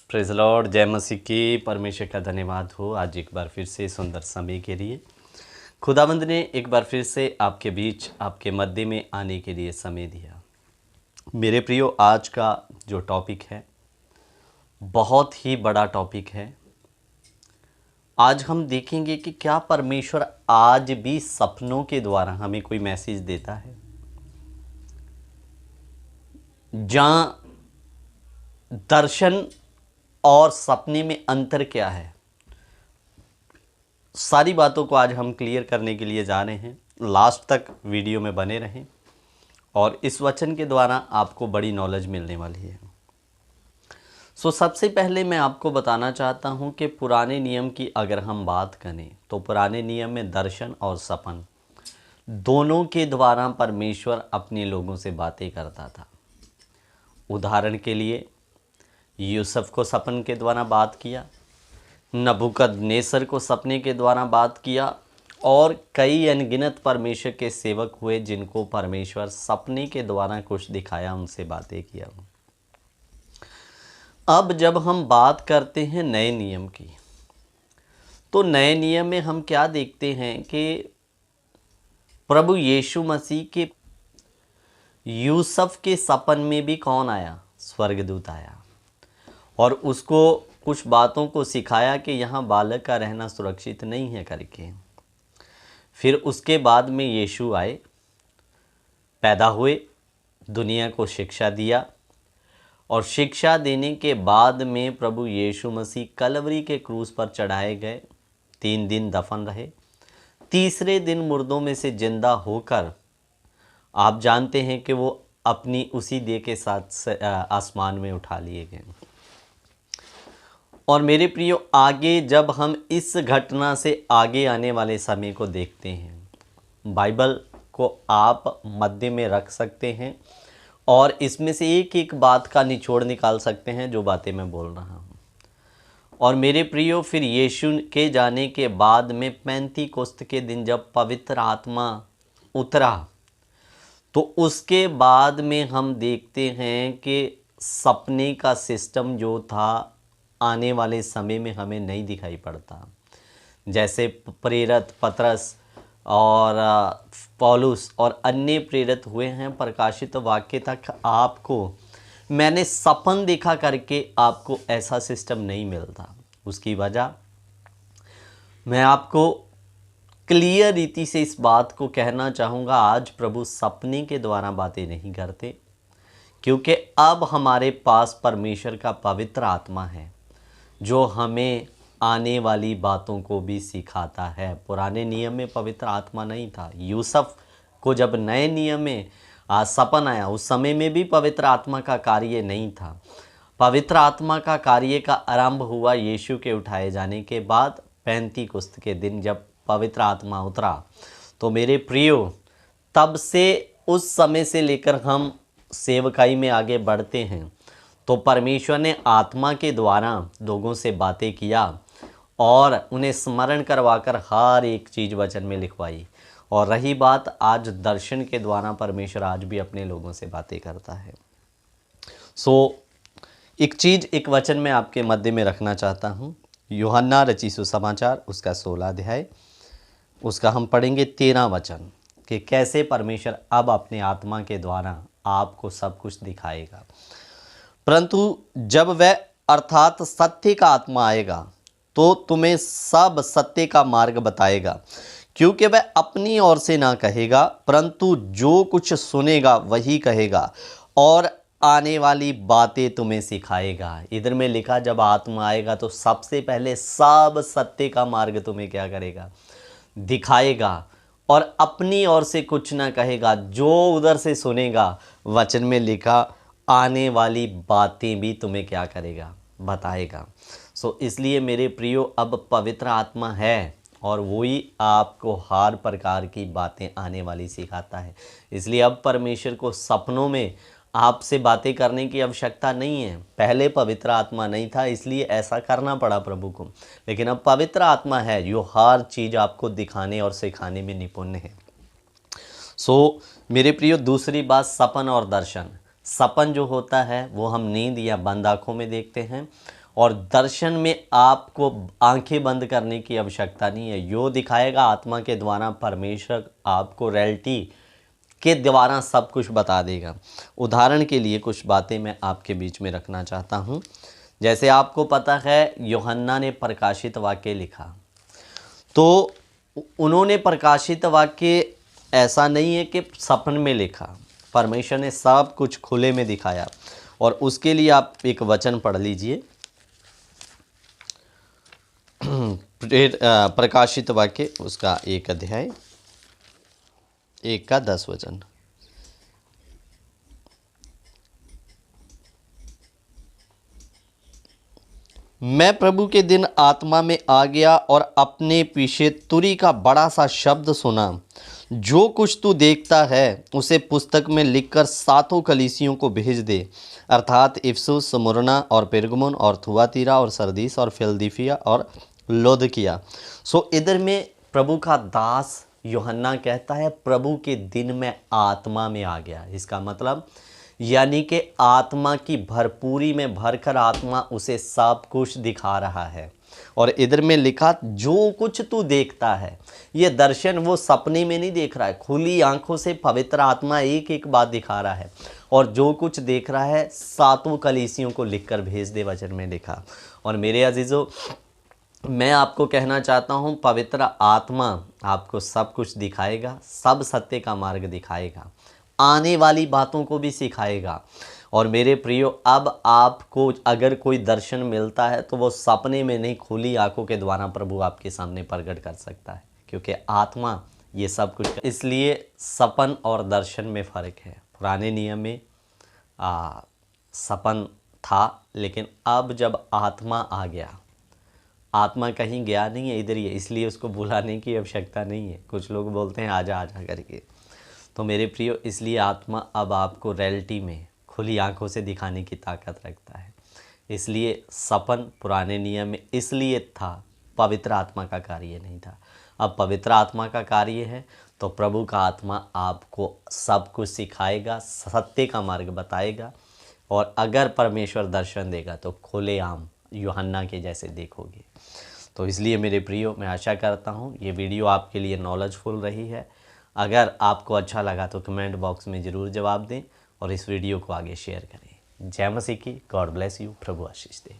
Praise Lord, जय मसीह की। परमेश्वर का धन्यवाद हो आज एक बार फिर से सुंदर समय के लिए। खुदावंद ने एक बार फिर से आपके बीच, आपके मध्य में आने के लिए समय दिया। मेरे प्रियो, आज का जो टॉपिक है बहुत ही बड़ा टॉपिक है। आज हम देखेंगे कि क्या परमेश्वर आज भी सपनों के द्वारा हमें कोई मैसेज देता है। जहाँ दर्शन और सपने में अंतर क्या है, सारी बातों को आज हम क्लियर करने के लिए जा रहे हैं। लास्ट तक वीडियो में बने रहें और इस वचन के द्वारा आपको बड़ी नॉलेज मिलने वाली है। सबसे पहले मैं आपको बताना चाहता हूं कि पुराने नियम की अगर हम बात करें तो पुराने नियम में दर्शन और सपन दोनों के द्वारा परमेश्वर अपने लोगों से बातें करता था। उदाहरण के लिए यूसुफ को सपन के द्वारा बात किया, नबूकदनेस्सर को सपने के द्वारा बात किया और कई अनगिनत परमेश्वर के सेवक हुए जिनको परमेश्वर सपने के द्वारा कुछ दिखाया, उनसे बातें किया। अब जब हम बात करते हैं नए नियम की, तो नए नियम में हम क्या देखते हैं कि प्रभु यीशु मसीह के यूसुफ के सपन में भी कौन आया? स्वर्गदूत आया और उसको कुछ बातों को सिखाया कि यहाँ बालक का रहना सुरक्षित नहीं है करके। फिर उसके बाद में यीशु आए, पैदा हुए, दुनिया को शिक्षा दिया और शिक्षा देने के बाद में प्रभु यीशु मसीह कलवरी के क्रूस पर चढ़ाए गए। 3 दिन दफन रहे, तीसरे दिन मुर्दों में से जिंदा होकर आप जानते हैं कि वो अपनी उसी देह के साथ आसमान में उठा लिए गए। और मेरे प्रियो, आगे जब हम इस घटना से आगे आने वाले समय को देखते हैं, बाइबल को आप मध्य में रख सकते हैं और इसमें से एक एक बात का निचोड़ निकाल सकते हैं जो बातें मैं बोल रहा हूँ। और मेरे प्रियो, फिर यीशु के जाने के बाद में पेंतीकोस्त के दिन जब पवित्र आत्मा उतरा, तो उसके बाद में हम देखते हैं कि सपने का सिस्टम जो था आने वाले समय में हमें नहीं दिखाई पड़ता। जैसे प्रेरित पतरस और पौलुस और अन्य प्रेरित हुए हैं, प्रकाशित वाक्य तक आपको मैंने सपन देखा करके आपको ऐसा सिस्टम नहीं मिलता। उसकी वजह मैं आपको क्लियर रीति से इस बात को कहना चाहूँगा, आज प्रभु सपने के द्वारा बातें नहीं करते, क्योंकि अब हमारे पास परमेश्वर का पवित्र आत्मा है जो हमें आने वाली बातों को भी सिखाता है। पुराने नियम में पवित्र आत्मा नहीं था। यूसुफ को जब नए नियम में सपन आया, उस समय में भी पवित्र आत्मा का कार्य नहीं था। पवित्र आत्मा का कार्य का आरंभ हुआ यीशु के उठाए जाने के बाद, पेंतीकोस्त के दिन जब पवित्र आत्मा उतरा। तो मेरे प्रियो, तब से उस समय से लेकर हम सेवकाई में आगे बढ़ते हैं तो परमेश्वर ने आत्मा के द्वारा लोगों से बातें किया और उन्हें स्मरण करवाकर हर एक चीज़ वचन में लिखवाई। और रही बात आज दर्शन के द्वारा, परमेश्वर आज भी अपने लोगों से बातें करता है। एक चीज़, एक वचन में आपके मध्य में रखना चाहता हूँ। यूहन्ना रचित सुसमाचार उसका 16 अध्याय, उसका हम पढ़ेंगे 13 वचन कि कैसे परमेश्वर अब अपने आत्मा के द्वारा आपको सब कुछ दिखाएगा। परंतु जब वह अर्थात सत्य का आत्मा आएगा तो तुम्हें सब सत्य का मार्ग बताएगा, क्योंकि वह अपनी ओर से ना कहेगा, परंतु जो कुछ सुनेगा वही कहेगा और आने वाली बातें तुम्हें सिखाएगा। इधर में लिखा जब आत्मा आएगा तो सबसे पहले सब सत्य का मार्ग तुम्हें क्या करेगा? दिखाएगा और अपनी ओर से कुछ ना कहेगा, जो उधर से सुनेगा वचन में लिखा आने वाली बातें भी तुम्हें क्या करेगा? बताएगा। इसलिए मेरे प्रियो, अब पवित्र आत्मा है और वही आपको हर प्रकार की बातें आने वाली सिखाता है। इसलिए अब परमेश्वर को सपनों में आपसे बातें करने की आवश्यकता नहीं है। पहले पवित्र आत्मा नहीं था, इसलिए ऐसा करना पड़ा प्रभु को, लेकिन अब पवित्र आत्मा है जो हर चीज़ आपको दिखाने और सिखाने में निपुण है। मेरे प्रियो, दूसरी बात, सपन और दर्शन। सपन जो होता है वो हम नींद या बंद आँखों में देखते हैं और दर्शन में आपको आंखें बंद करने की आवश्यकता नहीं है। यो दिखाएगा आत्मा के द्वारा परमेश्वर आपको रियलिटी के द्वारा सब कुछ बता देगा। उदाहरण के लिए कुछ बातें मैं आपके बीच में रखना चाहता हूँ। जैसे आपको पता है यूहन्ना ने प्रकाशित वाक्य लिखा, तो उन्होंने प्रकाशित वाक्य ऐसा नहीं है कि सपन में लिखा, परमेश्वर ने सब कुछ खुले में दिखाया। और उसके लिए आप एक वचन पढ़ लीजिए, प्रकाशित वाक्य उसका 1 अध्याय 1 का 10 वचन। मैं प्रभु के दिन आत्मा में आ गया और अपने पीछे तुरी का बड़ा सा शब्द सुना, जो कुछ तू देखता है उसे पुस्तक में लिखकर 7 कलीसियों को भेज दे, अर्थात इफसुस, स्मुरना और पेरगमुन और थुआतीरा और सरदीस और फिलदिफिया और लौदकिया। सो इधर में प्रभु का दास यूहन्ना कहता है प्रभु के दिन में आत्मा में आ गया। इसका मतलब यानी कि आत्मा की भरपूरी में भरकर आत्मा उसे सब कुछ दिखा रहा है। और इधर में लिखा जो कुछ तू देखता है, ये दर्शन वो सपने में नहीं देख रहा है, खुली आंखों से पवित्र आत्मा एक एक बात दिखा रहा है। और जो कुछ देख रहा है 7 कलीसियों को लिखकर भेज दे, वचन में लिखा। और मेरे अजीजों, मैं आपको कहना चाहता हूँ पवित्र आत्मा आपको सब कुछ दिखाएगा, सब सत्य का मार्ग दिखाएगा, आने वाली बातों को भी सिखाएगा। और मेरे प्रियो, अब आपको अगर कोई दर्शन मिलता है तो वो सपने में नहीं, खुली आंखों के द्वारा प्रभु आपके सामने प्रकट कर सकता है, क्योंकि आत्मा ये सब कुछ। इसलिए सपन और दर्शन में फ़र्क है। पुराने नियम में सपन था, लेकिन अब जब आत्मा आ गया, आत्मा कहीं गया नहीं है, इधर ही है, इसलिए उसको बुलाने की आवश्यकता नहीं है। कुछ लोग बोलते हैं आजा आजा करके। तो मेरे प्रियो, इसलिए आत्मा अब आपको रियलिटी में खुली आंखों से दिखाने की ताकत रखता है। इसलिए सपन पुराने नियम में इसलिए था, पवित्र आत्मा का कार्य नहीं था। अब पवित्र आत्मा का कार्य है, तो प्रभु का आत्मा आपको सब कुछ सिखाएगा, सत्य का मार्ग बताएगा। और अगर परमेश्वर दर्शन देगा तो खुलेआम यूहन्ना के जैसे देखोगे। तो इसलिए मेरे प्रियो, मैं आशा करता हूँ ये वीडियो आपके लिए नॉलेजफुल रही है। अगर आपको अच्छा लगा तो कमेंट बॉक्स में ज़रूर जवाब दें और इस वीडियो को आगे शेयर करें। जय मसीह की। God bless you. Prabhu Ashish they.